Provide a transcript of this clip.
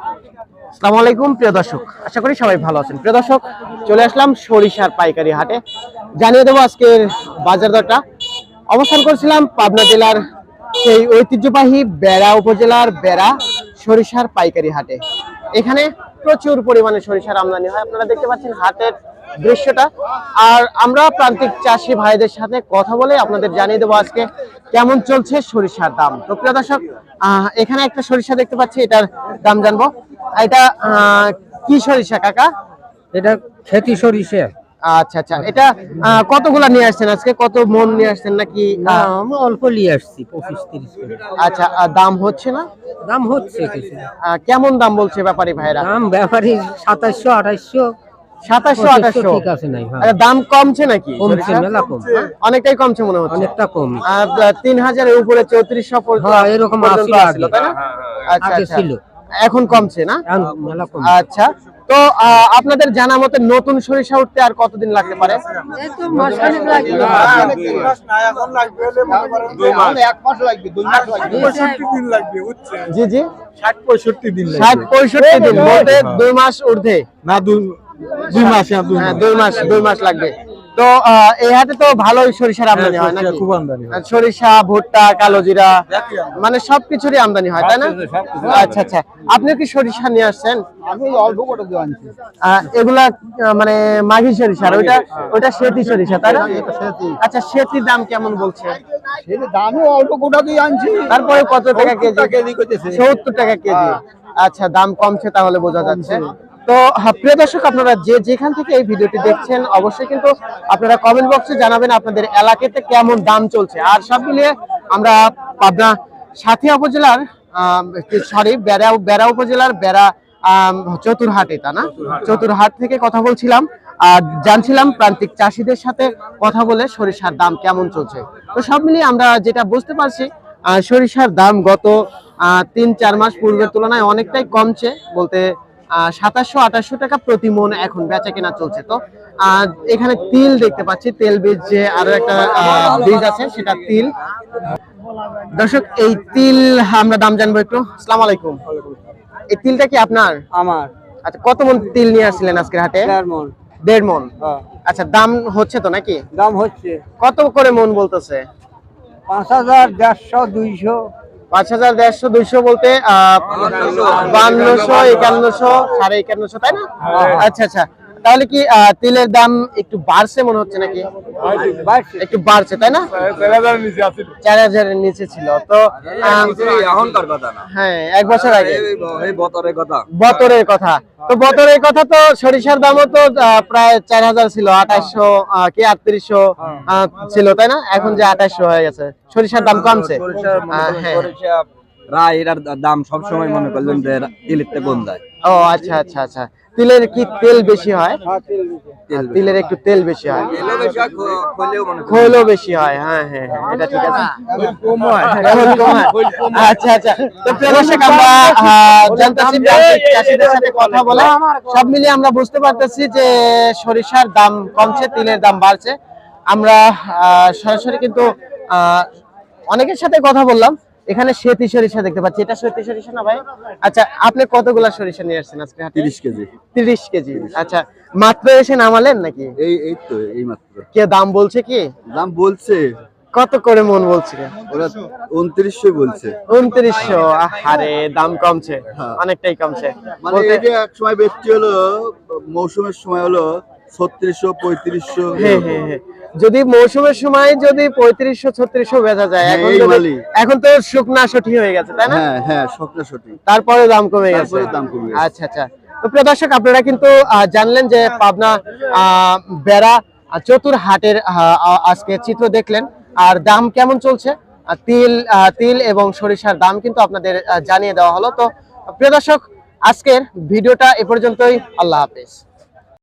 আসসালামু আলাইকুম প্রিয় দর্শক, আশা করি সবাই ভালো আছেন। প্রিয় দর্শক, চলে আসলাম সরিষার পাইকারি হাটে। জানিয়ে দেবো আজকের বাজার দরটা। অবস্থান করছিলাম পাবনা জেলার সেই ঐতিহ্যবাহী বেড়া উপজেলার বেড়া সরিষার পাইকারি হাটে। এখানে প্রচুর পরিমাণে সরিষার আমদানি হয়, আপনারা দেখতে পাচ্ছেন হাটের দৃশ্যটা। আর আমরা প্রান্তিক চাষি ভাইদের সাথে কথা বলে আপনাদের জানিয়ে দেবো আজকে কেমন চলছে সরিষার দাম। তো প্রিয় দর্শক, এখানে একটা সরিষা দেখতে পাচ্ছি, এটার দাম জানবো। এটা কি সরিষা কাকা? এটা খেতি সরিষা। আচ্ছা আচ্ছা, এটা কতগুলা নিয়ে আসছেন আজকে? কত মন নিয়ে আসছেন নাকি? না, আমি অল্প নিয়ে আসছি 25-30 করে। আচ্ছা, দাম হচ্ছে না? দাম হচ্ছে কিছু। কেমন দাম বলছে ব্যাপারী ভাইরা? দাম ব্যাপারী 2700-2800। 2700-2800 ঠিক আছে নাই? হ্যাঁ, আচ্ছা, দাম কমছে নাকি? কমছে, মেলা কম। অনেকটাই কমছে মনে হচ্ছে। অনেকটা কম। 3000 এর উপরে 3400 হ্যাঁ, এরকম পর্যন্ত আসছিল আসছিল, তাই না? আচ্ছা আগে আচ্ছা, ছিল, এখন কমছে না? এখন মেলা কম। আচ্ছা, তো আপনাদের জানা মতে নতুন সরিষা উঠতে আর কতদিন লাগতে পারে? এই তো মাসখানেক লাগবে। 1 মাস লাগবে, 2 মাস লাগবে, 65 দিন লাগবে। জি জি, 60-65 দিন লাগবে। 60-65 দিন বলতে 2 মাস ঊর্ধ্বে। না, 2 মাস, হ্যাঁ, 2 মাস লাগবে। তো এই হাটে তো ভালোই সরিষার আমদানি হয় নাকি? খুব আমদানি হয়। সরিষা, ভুট্টা, কালো জিরা, মানে সবকিছুরই আমদানি হয়, তাই না? আচ্ছা আচ্ছা, আপনি কি সরিষা নিয়ে আসছেন? আমি অল্প করে দিয়ে আনছি। এগুলা মানে মাঘি সরিষা, আর ওইটা সেতি সরিষা, তাই না? আচ্ছা, সেতির দাম কেমন বলছে? সেটা দামও অল্প কোটা দিয়ে আনছি। তারপরে কত টাকা কেজি? 70 কেজি কইতেছে। 70 টাকা কেজি। আচ্ছা, দাম কমছে তাহলে বোঝা যাচ্ছে। তো প্রিয় দর্শক, আপনারা যে যেখান থেকে এই ভিডিওটি দেখছেন অবশ্যই কিন্তু আপনারা কমেন্ট বক্সে জানাবেন আপনাদের এলাকাতে কেমন দাম চলছে। আর সব মিলিয়ে আমরা পাবনা সাথিয়া উপজেলার বেড়া উপজেলার বেড়া চতুরহাটে, তা না? চতুরহাট থেকে কথা বলছিলাম আর জানছিলাম প্রান্তিক চাষিদের সাথে কথা বলে সরিষার দাম কেমন চলছে। তো সব মিলিয়ে আমরা যেটা বুঝতে পারছি, সরিষার দাম গত 3-4 মাস পূর্বের তুলনায় অনেকটাই কমছে, বলতে 2700-2800 টাকা প্রতি মন এখন বেচা কেনা চলছে। তো এখানে তিল দেখতে পাচ্ছি, তেল বীজ, যে আরো একটা বীজ আছে সেটা তিল। দর্শক, এই তিল আমরা দাম জানবো একটু। আসসালামু আলাইকুম, এই তিলটা কি আপনার? আমার আচ্ছা, কত মন তিল নিয়ে আসছিলেন আজকের হাটে? 1.5 মণ। 1.5 মন। আচ্ছা, দাম হচ্ছে তো নাকি? দাম হচ্ছে কত করে মন বলতেছে? 5000, 150, 200। 5000, 150, 200 বলতে 5200, 5100, 5150, তাই না? আচ্ছা আচ্ছা, তাহলে কি তিলের দাম একটু বাড়ছে মনে হচ্ছে নাকি? একটু বাড়ছে, তাই না? 4000 নিচে আছে। 4000 এর নিচে ছিল তো। এখনকার কথা না, হ্যাঁ, 1 বছর আগে এই বতরের কথা। বতরের কথা। তো বতরের কথা তো সরিষার দামও তো প্রায় 4000 ছিল, 2800 কি 3800 ছিল, তাই না? এখন যে 2800 হয়ে গেছে, সরিষার দাম কমছে। হ্যাঁ, এটার দাম সবসময় মনে করলেন যে তিলেরটা কম দেয়। ও আচ্ছা আচ্ছা আচ্ছা, তিলের কি তেল বেশি হয়? তিলের একটু তেল বেশি হয়, খোলও বেশি হয়। হ্যাঁ হ্যাঁ হ্যাঁ, এটা ঠিক আছে। কম হয়। আচ্ছা আচ্ছা, তো প্রিয় দর্শক, আমরা জানতেছি প্রান্তিক চাষীদের সাথে কথা বলে সব মিলিয়ে আমরা বুঝতে পারতেছি যে সরিষার দাম কমছে, তিলের দাম বাড়ছে। আমরা সরাসরি কিন্তু অনেকের সাথে কথা বললাম। এখানে সেতি সরিষা দেখতে পাচ্ছি, এটা সেতি সরিষা না ভাই? আচ্ছা, আপনি কতগুলা সরিষা নিয়ে আসছেন আজকে হাটে? 30 কেজি। 30 কেজি। আচ্ছা, মাত্র এসে নামালেন নাকি? এই তো এই মাত্র। কে দাম বলছে কি? দাম বলছে, কত করে মন বলছে? ওরা 2900 বলছে। 2900। আরে, দাম কমছে, অনেকটাই কমছে। মানে এই যে এক সময় ব্যক্তি হলো, মৌসুমের সময় হলো 3600, 3500। হ্যাঁ হ্যাঁ হ্যাঁ, যদি মৌসুমের সময় যদি 3500, 3600 বেচা যায়, এখন তো শুকনা সঠি হয়ে গেছে, তাই না? হ্যাঁ হ্যাঁ, শুকনা সঠি। তারপরে দাম কমে গেছে। আচ্ছা আচ্ছা, তো প্রিয় দর্শক, আপনারা কিন্তু জানলেন যে পাবনা বেড়া চতুরহাটের আজকে চিত্র দেখলেন। আর দাম কেমন চলছে, তিল এবং সরিষার দাম কিন্তু আপনাদের জানিয়ে দেওয়া হলো। তো প্রিয় দর্শক, আজকের ভিডিওটা এ পর্যন্তই। আল্লাহ হাফেজ।